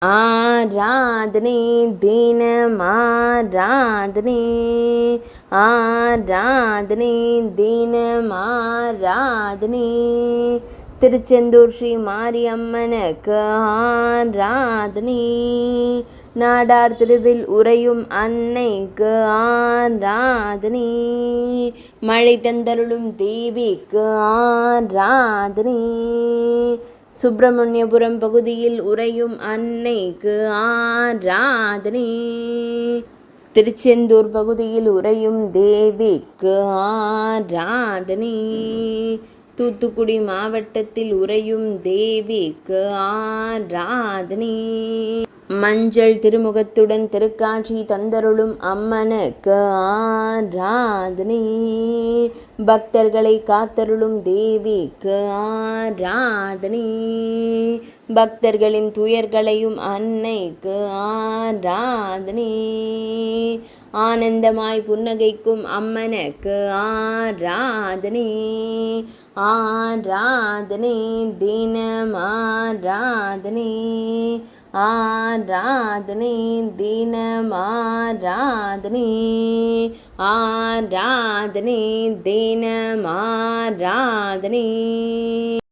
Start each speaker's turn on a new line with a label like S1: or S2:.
S1: ஆராதனை தினம் ஆராதனை, ஆராதனை தினம் ஆராதனை. திருச்செந்தூர் ஸ்ரீ மாரியம்மனுக்கு ஆராதனை. நாடார் திருவில் உறையும் அன்னைக்கு ஆராதனை. மழை தந்தருளும் தேவிக்கு ஆராதனை. சுப்பிரமணியபுரம் பகுதியில் உறையும் அன்னைக்கு ஆராதனை. திருச்செந்தூர் பகுதியில் உறையும் தேவிக்கு ஆராதனை. தூத்துக்குடி மாவட்டத்தில் உறையும் தேவிக்கு ஆராதனை. மஞ்சள் திருமுகத்துடன் திருக்காட்சி தந்தருளும் அம்மனுக்கு ஆராதனை. பக்தர்களை காத்தருளும் தேவிக்கு ஆராதனை. பக்தர்களின் துயர்களையும் அன்னைக்கு ஆராதனை. ஆனந்தமாய் புன்னகைக்கும் அம்மனுக்கு ஆராதனை. ஆராதனை தினம் ஆராதனை. ஆராதனை தினம் ஆராதனை. ஆராதனை தினம் ஆராதனை.